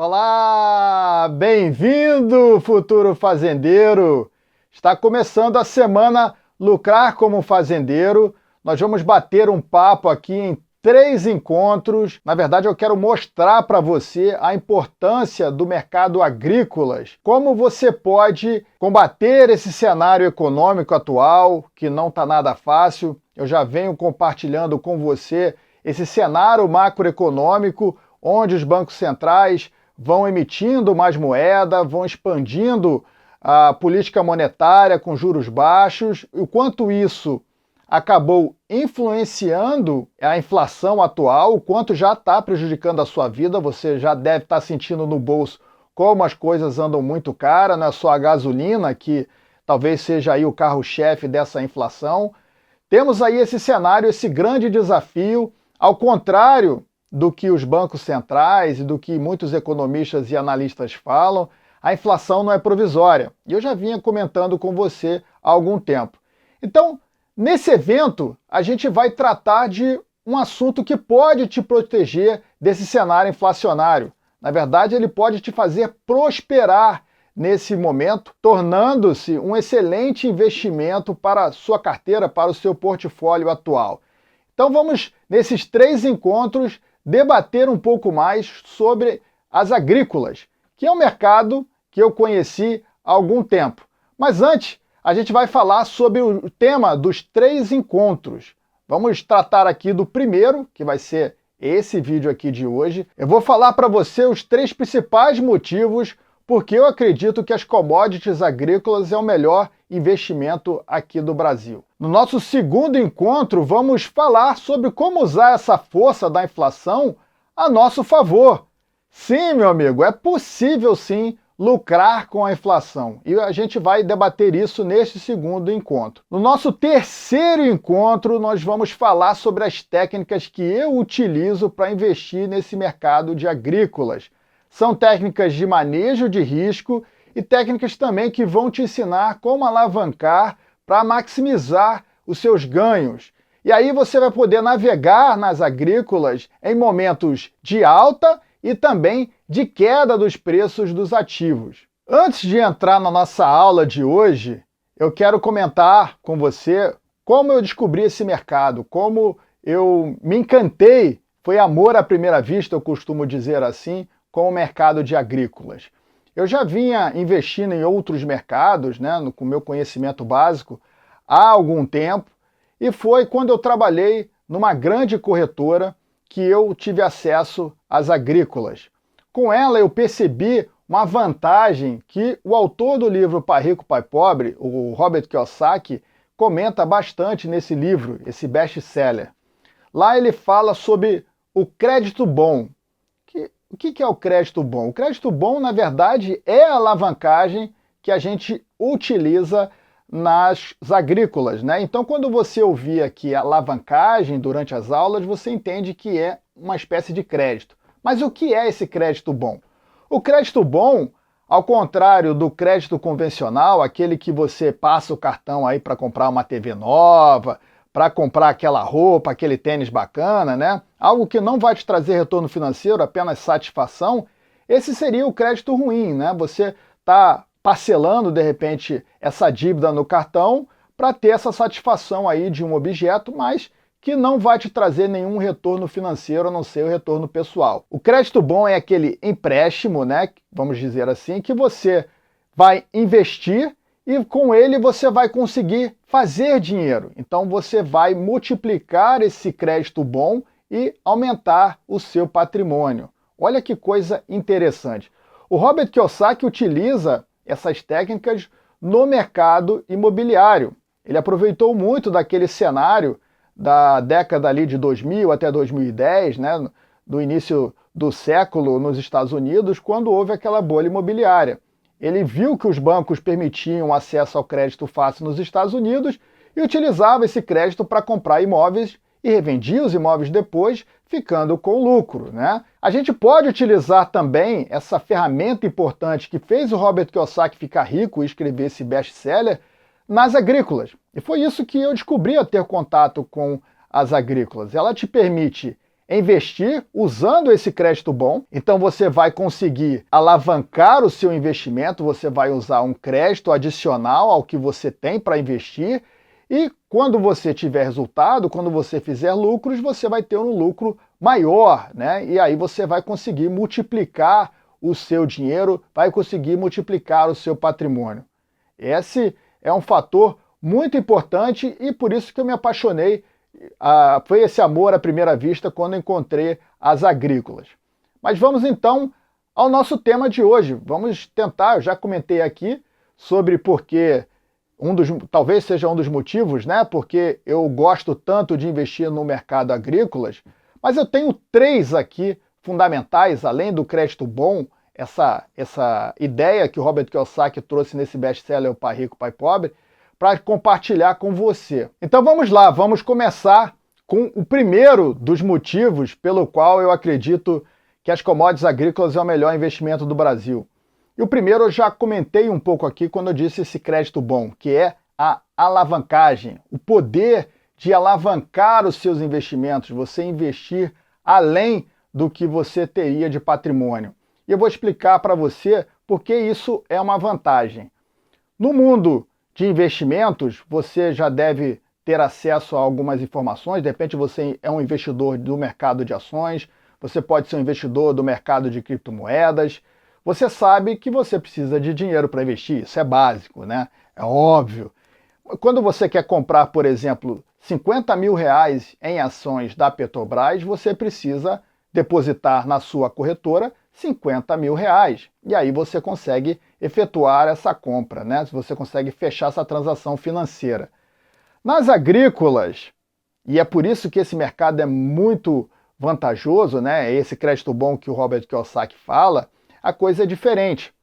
Olá, bem-vindo, futuro fazendeiro! Está começando a semana Lucrar como Fazendeiro. Nós vamos bater um papo aqui em 3 encontros. Na verdade, eu quero mostrar para você a importância do mercado agrícolas, como você pode combater esse cenário econômico atual, que não está nada fácil. Eu já venho compartilhando com você esse cenário macroeconômico, onde os bancos centrais vão emitindo mais moeda, vão expandindo a política monetária com juros baixos, e o quanto isso acabou influenciando a inflação atual, o quanto já está prejudicando a sua vida, você já deve estar sentindo no bolso como as coisas andam muito caras, não é só a gasolina que talvez seja aí o carro-chefe dessa inflação. Temos aí esse cenário, esse grande desafio, ao contrário do que os bancos centrais e do que muitos economistas e analistas falam, a inflação não é provisória. E eu já vinha comentando com você há algum tempo. Então, nesse evento, a gente vai tratar de um assunto que pode te proteger desse cenário inflacionário. Na verdade, ele pode te fazer prosperar nesse momento, tornando-se um excelente investimento para a sua carteira, para o seu portfólio atual. Então vamos, nesses 3 encontros, debater um pouco mais sobre as agrícolas, que é um mercado que eu conheci há algum tempo. Mas antes, a gente vai falar sobre o tema dos 3 encontros. Vamos tratar aqui do primeiro, que vai ser esse vídeo aqui de hoje. Eu vou falar para você os 3 principais motivos porque eu acredito que as commodities agrícolas é o melhor investimento aqui do Brasil. No nosso segundo encontro, vamos falar sobre como usar essa força da inflação a nosso favor. Sim, meu amigo, é possível sim lucrar com a inflação. E a gente vai debater isso neste segundo encontro. No nosso terceiro encontro, nós vamos falar sobre as técnicas que eu utilizo para investir nesse mercado de agrícolas. São técnicas de manejo de risco e técnicas também que vão te ensinar como alavancar para maximizar os seus ganhos. E aí você vai poder navegar nas agrícolas em momentos de alta e também de queda dos preços dos ativos. Antes de entrar na nossa aula de hoje, eu quero comentar com você como eu descobri esse mercado, como eu me encantei, foi amor à primeira vista, eu costumo dizer assim, com o mercado de agrícolas. Eu já vinha investindo em outros mercados, com o meu conhecimento básico, há algum tempo, e foi quando eu trabalhei numa grande corretora que eu tive acesso às agrícolas. Com ela eu percebi uma vantagem que o autor do livro Pai Rico, Pai Pobre, o Robert Kiyosaki, comenta bastante nesse livro, esse best-seller. Lá ele fala sobre o crédito bom. O que é o crédito bom? O crédito bom, na verdade, é a alavancagem que a gente utiliza nas agrícolas, Então, quando você ouvir aqui alavancagem durante as aulas, você entende que é uma espécie de crédito. Mas o que é esse crédito bom? O crédito bom, ao contrário do crédito convencional, aquele que você passa o cartão aí para comprar uma TV nova, para comprar aquela roupa, aquele tênis bacana, Algo que não vai te trazer retorno financeiro, apenas satisfação, esse seria o crédito ruim, Você está parcelando, de repente, essa dívida no cartão para ter essa satisfação aí de um objeto, mas que não vai te trazer nenhum retorno financeiro, a não ser o retorno pessoal. O crédito bom é aquele empréstimo, Vamos dizer assim, que você vai investir e com ele você vai conseguir fazer dinheiro. Então você vai multiplicar esse crédito bom e aumentar o seu patrimônio. Olha que coisa interessante. O Robert Kiyosaki utiliza essas técnicas no mercado imobiliário. Ele aproveitou muito daquele cenário da década ali de 2000 até 2010, do início do século nos Estados Unidos, quando houve aquela bolha imobiliária. Ele viu que os bancos permitiam acesso ao crédito fácil nos Estados Unidos e utilizava esse crédito para comprar imóveis e revendia os imóveis depois, ficando com lucro, A gente pode utilizar também essa ferramenta importante que fez o Robert Kiyosaki ficar rico e escrever esse best-seller nas agrícolas. E foi isso que eu descobri a ter contato com as agrícolas. Ela te permite investir usando esse crédito bom. Então você vai conseguir alavancar o seu investimento, você vai usar um crédito adicional ao que você tem para investir e quando você tiver resultado, quando você fizer lucros, você vai ter um lucro maior, né? E aí você vai conseguir multiplicar o seu dinheiro, vai conseguir multiplicar o seu patrimônio. Esse é um fator muito importante e por isso que eu me apaixonei. Foi esse amor à primeira vista quando encontrei as agrícolas. Mas vamos então ao nosso tema de hoje. Vamos tentar, eu já comentei aqui sobre porque talvez seja um dos motivos, né? Porque eu gosto tanto de investir no mercado agrícolas, mas eu tenho 3 aqui fundamentais, além do crédito bom, essa ideia que o Robert Kiyosaki trouxe nesse best-seller O Pai Rico, Pai Pobre, para compartilhar com você. Então vamos lá, vamos começar com o primeiro dos motivos pelo qual eu acredito que as commodities agrícolas é o melhor investimento do Brasil. E o primeiro eu já comentei um pouco aqui quando eu disse esse crédito bom, que é a alavancagem, o poder de alavancar os seus investimentos, você investir além do que você teria de patrimônio. E eu vou explicar para você por que isso é uma vantagem. No mundo de investimentos, você já deve ter acesso a algumas informações, de repente você é um investidor do mercado de ações, você pode ser um investidor do mercado de criptomoedas, você sabe que você precisa de dinheiro para investir, isso é básico, né? É óbvio. Quando você quer comprar, por exemplo, 50 mil reais em ações da Petrobras, você precisa depositar na sua corretora 50 mil reais. E aí você consegue efetuar essa compra, né? Você consegue fechar essa transação financeira. Nas agrícolas, e é por isso que esse mercado é muito vantajoso, né? Esse crédito bom que o Robert Kiyosaki fala, a coisa é diferente.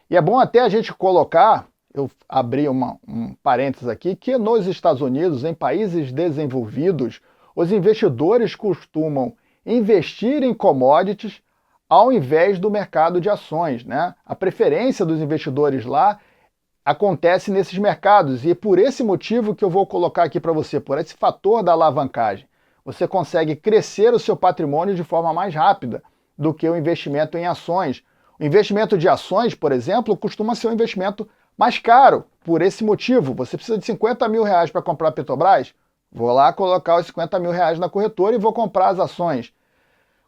E é bom até a gente colocar, eu abri um parênteses aqui, que nos Estados Unidos, em países desenvolvidos, os investidores costumam investir em commodities ao invés do mercado de ações, né? A preferência dos investidores lá acontece nesses mercados e é por esse motivo que eu vou colocar aqui para você, por esse fator da alavancagem. Você consegue crescer o seu patrimônio de forma mais rápida do que o investimento em ações. O investimento de ações, por exemplo, costuma ser um investimento mais caro. Por esse motivo, você precisa de 50 mil reais para comprar a Petrobras? Vou lá colocar os 50 mil reais na corretora e vou comprar as ações.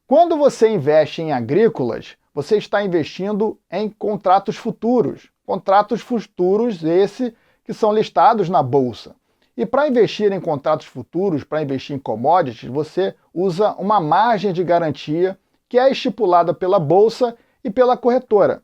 Quando você investe em agrícolas, você está investindo em contratos futuros. Contratos futuros esse que são listados na Bolsa. E para investir em contratos futuros, para investir em commodities, você usa uma margem de garantia que é estipulada pela Bolsa e pela corretora.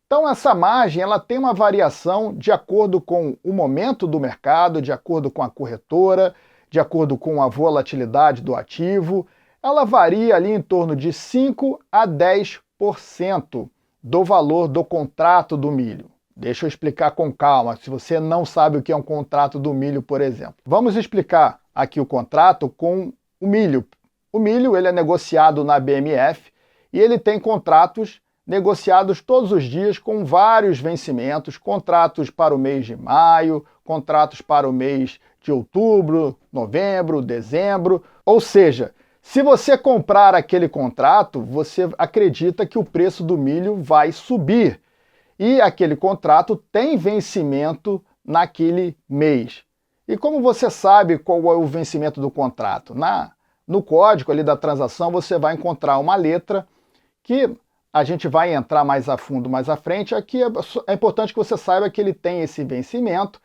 Então essa margem ela tem uma variação de acordo com o momento do mercado, de acordo com a corretora, de acordo com a volatilidade do ativo. Ela varia ali em torno de 5 a 10% do valor do contrato do milho. Deixa eu explicar com calma, se você não sabe o que é um contrato do milho, por exemplo. Vamos explicar aqui o contrato com o milho. O milho ele é negociado na BMF e ele tem contratos negociados todos os dias com vários vencimentos, contratos para o mês de maio, contratos para o mês de outubro, novembro, dezembro. Ou seja, se você comprar aquele contrato, você acredita que o preço do milho vai subir. E aquele contrato tem vencimento naquele mês. E como você sabe qual é o vencimento do contrato? No código ali da transação você vai encontrar uma letra que a gente vai entrar mais a fundo mais à frente. Aqui é importante que você saiba que ele tem esse vencimento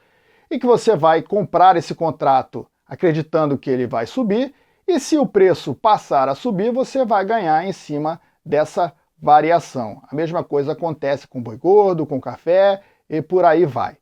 e que você vai comprar esse contrato acreditando que ele vai subir e se o preço passar a subir, você vai ganhar em cima dessa variação. A mesma coisa acontece com boi gordo, com café e por aí vai.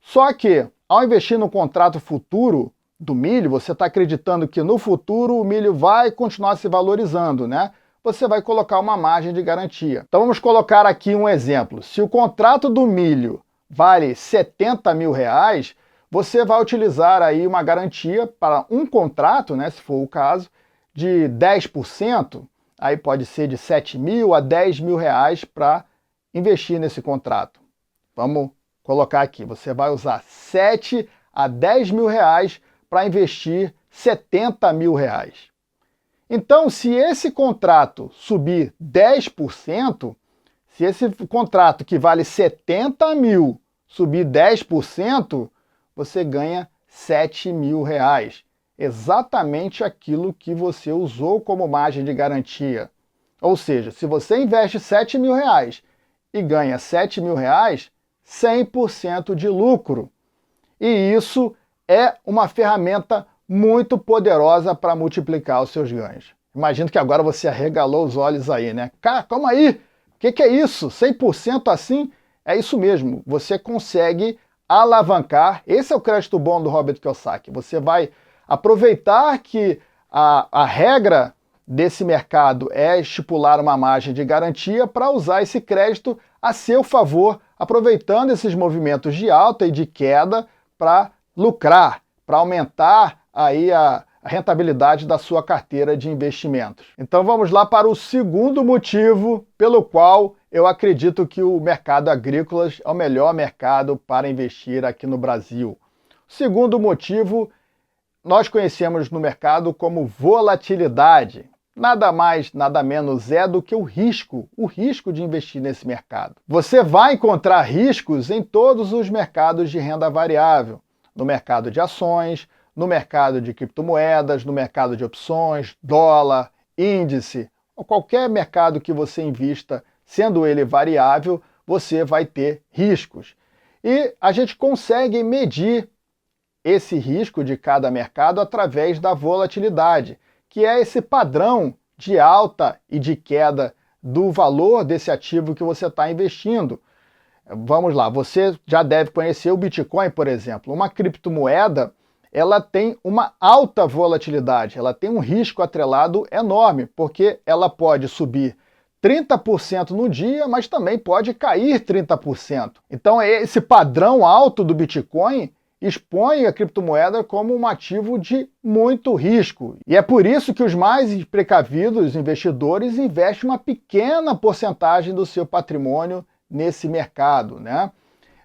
Só que, ao investir no contrato futuro do milho, você está acreditando que no futuro o milho vai continuar se valorizando, né? Você vai colocar uma margem de garantia. Então vamos colocar aqui um exemplo. Se o contrato do milho vale 70 mil reais, você vai utilizar aí uma garantia para um contrato, né, se for o caso, de 10%, aí pode ser de 7 mil a 10 mil reais para investir nesse contrato. Vamos colocar aqui, você vai usar 7 a 10 mil reais para investir 70 mil reais. Então, se esse contrato subir 10%, se esse contrato que vale 70 mil subir 10%, você ganha 7 mil reais. Exatamente aquilo que você usou como margem de garantia. Ou seja, se você investe 7 mil reais e ganha 7 mil reais, 100% de lucro. E isso é uma ferramenta muito poderosa para multiplicar os seus ganhos. Imagino que agora você arregalou os olhos aí, né? Cara, calma aí! O que é isso? 100% assim? É isso mesmo. Você consegue alavancar. Esse é o crédito bom do Robert Kiyosaki. Você vai aproveitar que a regra desse mercado é estipular uma margem de garantia para usar esse crédito a seu favor, aproveitando esses movimentos de alta e de queda para lucrar, para aumentar aí a rentabilidade da sua carteira de investimentos. Então vamos lá para o segundo motivo pelo qual eu acredito que o mercado agrícola é o melhor mercado para investir aqui no Brasil. O segundo motivo nós conhecemos no mercado como volatilidade. Nada mais, nada menos é do que o risco de investir nesse mercado. Você vai encontrar riscos em todos os mercados de renda variável, no mercado de ações, no mercado de criptomoedas, no mercado de opções, dólar, índice, ou qualquer mercado que você invista, sendo ele variável, você vai ter riscos. E a gente consegue medir esse risco de cada mercado através da volatilidade, que é esse padrão de alta e de queda do valor desse ativo que você está investindo. Vamos lá, você já deve conhecer o Bitcoin, por exemplo. Uma criptomoeda, ela tem uma alta volatilidade, ela tem um risco atrelado enorme, porque ela pode subir 30% no dia, mas também pode cair 30%. Então, esse padrão alto do Bitcoin expõe a criptomoeda como um ativo de muito risco. E é por isso que os mais precavidos investidores investem uma pequena porcentagem do seu patrimônio nesse mercado, né?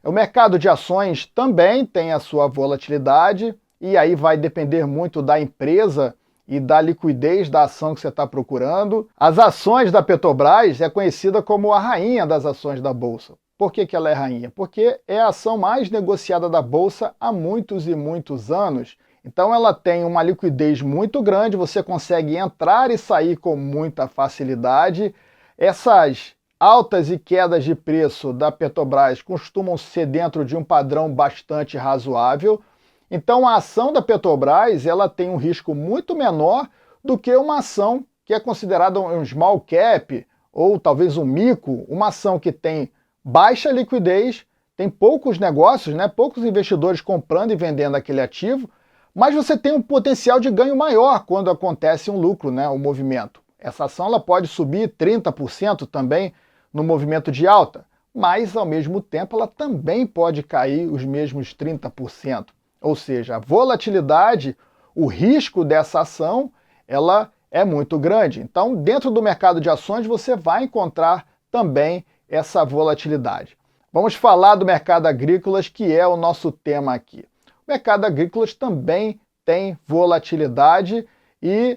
O mercado de ações também tem a sua volatilidade, e aí vai depender muito da empresa e da liquidez da ação que você está procurando. As ações da Petrobras é conhecida como a rainha das ações da Bolsa. Por que ela é rainha? Porque é a ação mais negociada da Bolsa há muitos e muitos anos. Então ela tem uma liquidez muito grande, você consegue entrar e sair com muita facilidade. Essas altas e quedas de preço da Petrobras costumam ser dentro de um padrão bastante razoável. Então a ação da Petrobras ela tem um risco muito menor do que uma ação que é considerada um small cap ou talvez um mico, uma ação que tem baixa liquidez, tem poucos negócios, né? Poucos investidores comprando e vendendo aquele ativo, mas você tem um potencial de ganho maior quando acontece um lucro, né? O movimento. Essa ação ela pode subir 30% também no movimento de alta, mas ao mesmo tempo ela também pode cair os mesmos 30%. Ou seja, a volatilidade, o risco dessa ação, ela é muito grande. Então, dentro do mercado de ações, você vai encontrar também essa volatilidade. Vamos falar do mercado agrícolas, que é o nosso tema aqui. O mercado agrícolas também tem volatilidade e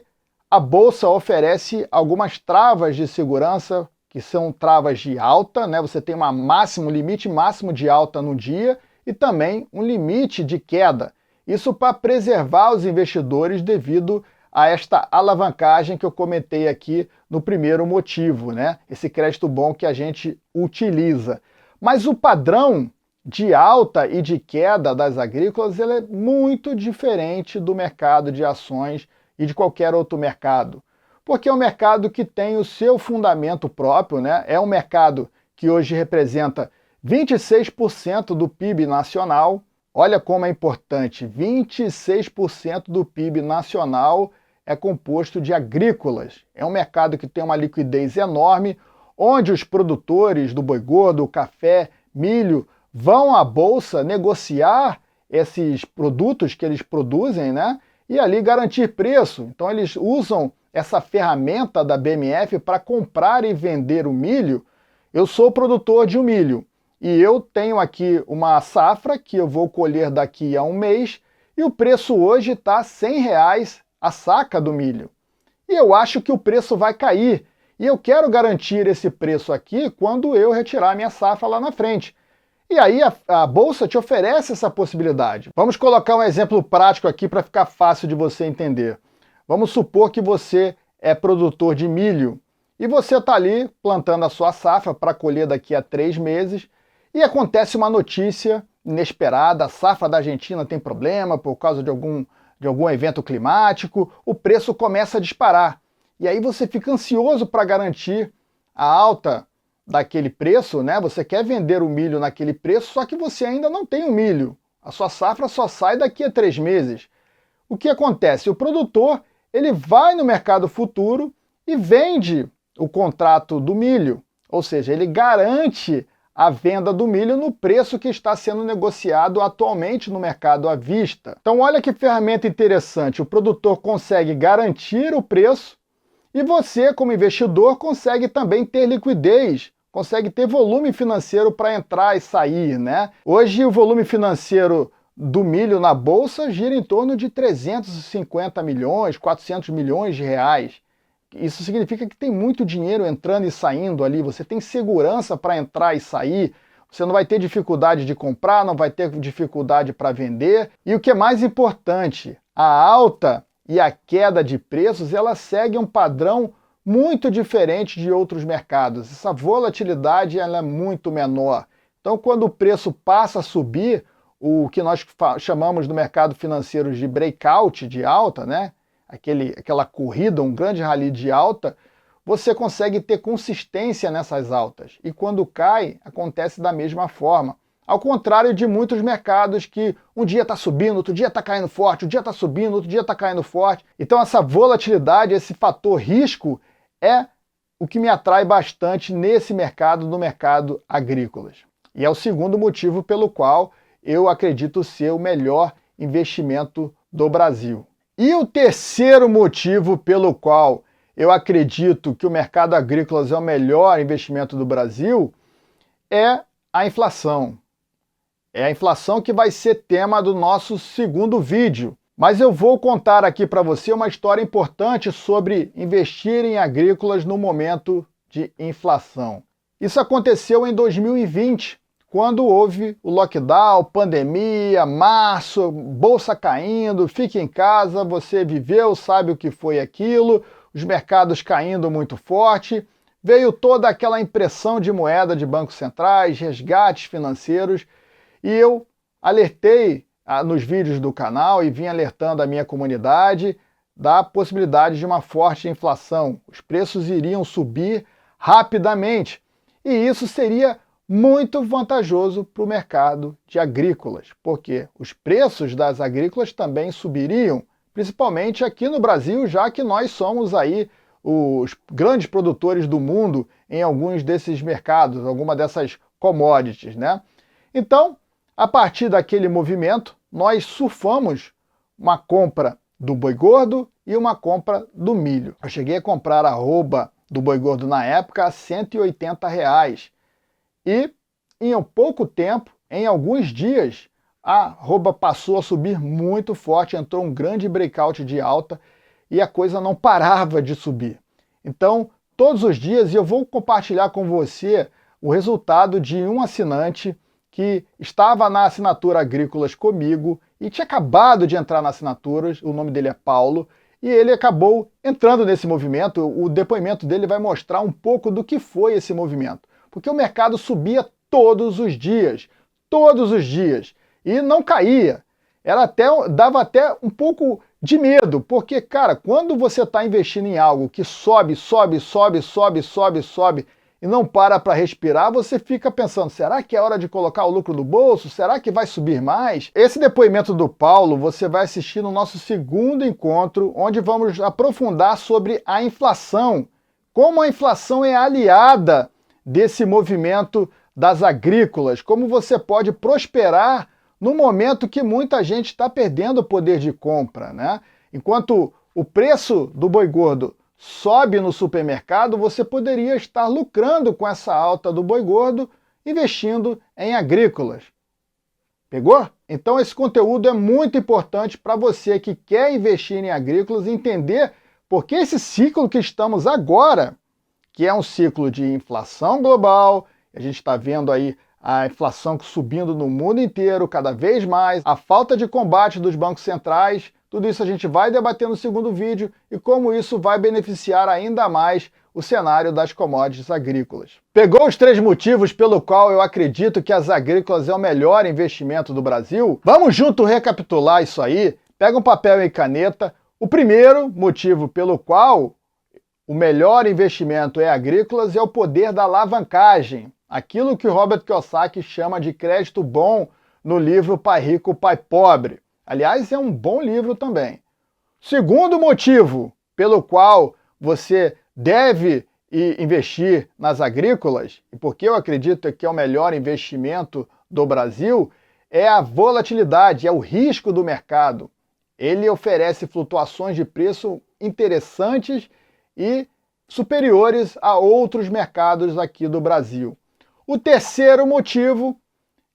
a Bolsa oferece algumas travas de segurança, que são travas de alta, né? Você tem um limite máximo de alta no dia e também um limite de queda. Isso para preservar os investidores devido a esta alavancagem que eu comentei aqui no primeiro motivo, né? Esse crédito bom que a gente utiliza. Mas o padrão de alta e de queda das agrícolas ele é muito diferente do mercado de ações e de qualquer outro mercado. Porque é um mercado que tem o seu fundamento próprio, né? É um mercado que hoje representa 26% do PIB nacional. Olha como é importante, 26% do PIB nacional é composto de agrícolas. É um mercado que tem uma liquidez enorme, onde os produtores do boi gordo, café, milho, vão à bolsa negociar esses produtos que eles produzem, né? E ali garantir preço. Então eles usam essa ferramenta da BMF para comprar e vender o milho. Eu sou produtor de um milho e eu tenho aqui uma safra que eu vou colher daqui a um mês e o preço hoje está R$ 100 a saca do milho. e eu acho que o preço vai cair. E eu quero garantir esse preço aqui quando eu retirar a minha safra lá na frente. E aí a Bolsa te oferece essa possibilidade. Vamos colocar um exemplo prático aqui para ficar fácil de você entender. Vamos supor que você é produtor de milho e você está ali plantando a sua safra para colher daqui a 3 meses e acontece uma notícia inesperada, a safra da Argentina tem problema por causa de algum evento climático, o preço começa a disparar. E aí você fica ansioso para garantir a alta daquele preço, né? Você quer vender o milho naquele preço, só que você ainda não tem o milho. A sua safra só sai daqui a 3 meses. O que acontece? O produtor ele vai no mercado futuro e vende o contrato do milho, ou seja, ele garante a venda do milho no preço que está sendo negociado atualmente no mercado à vista. Então olha que ferramenta interessante, o produtor consegue garantir o preço e você, como investidor, consegue também ter liquidez, consegue ter volume financeiro para entrar e sair, né? Hoje o volume financeiro do milho na bolsa gira em torno de 350 milhões, 400 milhões de reais. Isso significa que tem muito dinheiro entrando e saindo ali, você tem segurança para entrar e sair, você não vai ter dificuldade de comprar, não vai ter dificuldade para vender. E o que é mais importante, a alta e a queda de preços, ela segue um padrão muito diferente de outros mercados. Essa volatilidade ela é muito menor. Então, quando o preço passa a subir, o que nós chamamos no mercado financeiro de breakout, de alta, né? Aquela corrida, um grande rally de alta, você consegue ter consistência nessas altas. E quando cai, acontece da mesma forma. Ao contrário de muitos mercados que um dia está subindo, outro dia está caindo forte, um dia está subindo, outro dia está caindo forte. Então essa volatilidade, esse fator risco é o que me atrai bastante nesse mercado, no mercado agrícolas. E é o segundo motivo pelo qual eu acredito ser o melhor investimento do Brasil. E o terceiro motivo pelo qual eu acredito que o mercado agrícolas é o melhor investimento do Brasil é a inflação. É a inflação que vai ser tema do nosso segundo vídeo. Mas eu vou contar aqui para você uma história importante sobre investir em agrícolas no momento de inflação. Isso aconteceu em 2020, quando houve o lockdown, pandemia, março, bolsa caindo, fique em casa, você viveu, sabe o que foi aquilo, os mercados caindo muito forte, veio toda aquela impressão de moeda de bancos centrais, resgates financeiros, e eu alertei nos vídeos do canal e vim alertando a minha comunidade da possibilidade de uma forte inflação. Os preços iriam subir rapidamente, e isso seria muito vantajoso para o mercado de agrícolas, porque os preços das agrícolas também subiriam, principalmente aqui no Brasil, já que nós somos aí os grandes produtores do mundo em alguns desses mercados, alguma dessas commodities, né? Então, a partir daquele movimento, nós surfamos uma compra do boi gordo e uma compra do milho. Eu cheguei a comprar a arroba do boi gordo na época a R$180. E em pouco tempo, em alguns dias, a arroba passou a subir muito forte, entrou um grande breakout de alta e a coisa não parava de subir. Então, todos os dias eu vou compartilhar com você o resultado de um assinante que estava na Assinatura Agrícolas comigo e tinha acabado de entrar na Assinaturas, o nome dele é Paulo, e ele acabou entrando nesse movimento. O depoimento dele vai mostrar um pouco do que foi esse movimento. Porque o mercado subia todos os dias, e não caía. Dava até um pouco de medo, porque, cara, quando você está investindo em algo que sobe, e não para respirar, você fica pensando, será que é hora de colocar o lucro no bolso? Será que vai subir mais? Esse depoimento do Paulo você vai assistir no nosso segundo encontro, onde vamos aprofundar sobre a inflação, como a inflação é aliada desse movimento das agrícolas, como você pode prosperar no momento que muita gente está perdendo o poder de compra, né? Enquanto o preço do boi gordo sobe no supermercado, você poderia estar lucrando com essa alta do boi gordo investindo em agrícolas. Pegou? Então esse conteúdo é muito importante para você que quer investir em agrícolas e entender porque esse ciclo que estamos agora, que é um ciclo de inflação global, a gente está vendo aí a inflação subindo no mundo inteiro cada vez mais, a falta de combate dos bancos centrais, tudo isso a gente vai debater no segundo vídeo e como isso vai beneficiar ainda mais o cenário das commodities agrícolas. Pegou os 3 motivos pelo qual eu acredito que as agrícolas é o melhor investimento do Brasil? Vamos junto recapitular isso aí? Pega um papel e caneta. O primeiro motivo pelo qual o melhor investimento é agrícolas é o poder da alavancagem. Aquilo que o Robert Kiyosaki chama de crédito bom no livro Pai Rico, Pai Pobre. Aliás, é um bom livro também. Segundo motivo pelo qual você deve investir nas agrícolas, e porque eu acredito que é o melhor investimento do Brasil, é a volatilidade, é o risco do mercado. Ele oferece flutuações de preço interessantes e superiores a outros mercados aqui do Brasil. O terceiro motivo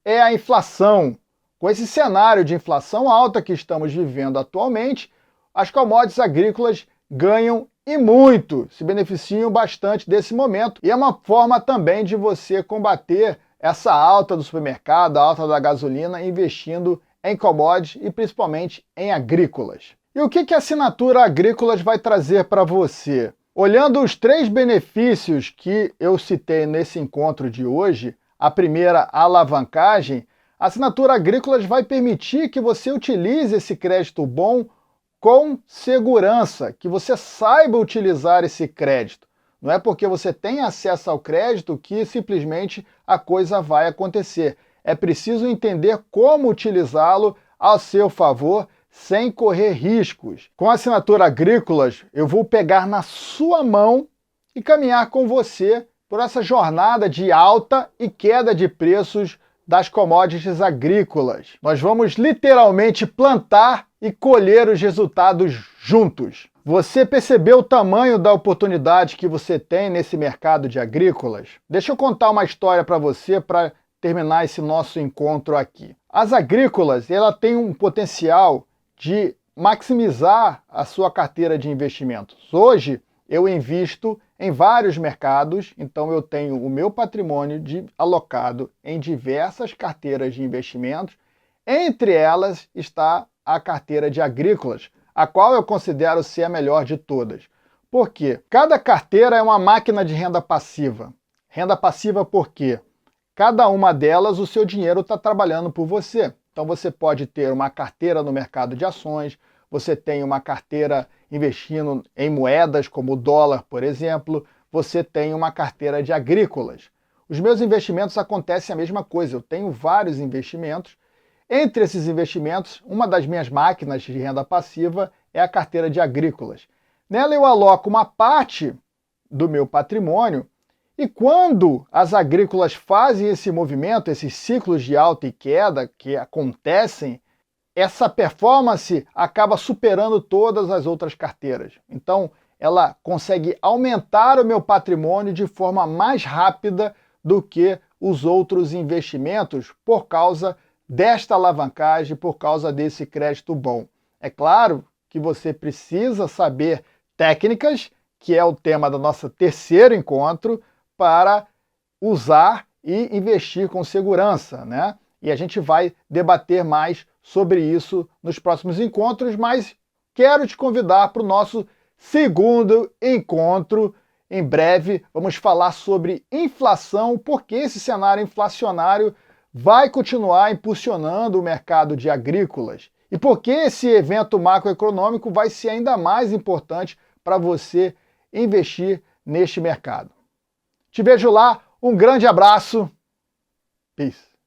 é a inflação. Com esse cenário de inflação alta que estamos vivendo atualmente, as commodities agrícolas ganham e muito, se beneficiam bastante desse momento. E é uma forma também de você combater essa alta do supermercado, a alta da gasolina, investindo em commodities e principalmente em agrícolas. E o que a assinatura agrícolas vai trazer para você? Olhando os 3 benefícios que eu citei nesse encontro de hoje, a primeira, a alavancagem, a assinatura agrícolas vai permitir que você utilize esse crédito bom com segurança, que você saiba utilizar esse crédito. Não é porque você tem acesso ao crédito que simplesmente a coisa vai acontecer. É preciso entender como utilizá-lo ao seu favor, sem correr riscos. Com a assinatura agrícolas, eu vou pegar na sua mão e caminhar com você por essa jornada de alta e queda de preços das commodities agrícolas. Nós vamos literalmente plantar e colher os resultados juntos. Você percebeu o tamanho da oportunidade que você tem nesse mercado de agrícolas? Deixa eu contar uma história para você para terminar esse nosso encontro aqui. As agrícolas, ela tem um potencial de maximizar a sua carteira de investimentos. Hoje, eu invisto em vários mercados, então eu tenho o meu patrimônio alocado em diversas carteiras de investimentos. Entre elas está a carteira de agrícolas, a qual eu considero ser a melhor de todas. Por quê? Cada carteira é uma máquina de renda passiva. Renda passiva por quê? Cada uma delas, o seu dinheiro está trabalhando por você. Então você pode ter uma carteira no mercado de ações, você tem uma carteira investindo em moedas como o dólar, por exemplo, você tem uma carteira de agrícolas. Os meus investimentos acontecem a mesma coisa, eu tenho vários investimentos. Entre esses investimentos, uma das minhas máquinas de renda passiva é a carteira de agrícolas. Nela eu aloco uma parte do meu patrimônio e quando as agrícolas fazem esse movimento, esses ciclos de alta e queda que acontecem, essa performance acaba superando todas as outras carteiras. Então, ela consegue aumentar o meu patrimônio de forma mais rápida do que os outros investimentos por causa desta alavancagem, por causa desse crédito bom. É claro que você precisa saber técnicas, que é o tema do nosso terceiro encontro, para usar e investir com segurança, né? E a gente vai debater mais sobre isso nos próximos encontros, mas quero te convidar para o nosso segundo encontro. Em breve vamos falar sobre inflação, porque esse cenário inflacionário vai continuar impulsionando o mercado de agrícolas e porque esse evento macroeconômico vai ser ainda mais importante para você investir neste mercado. Te vejo lá, um grande abraço, peace.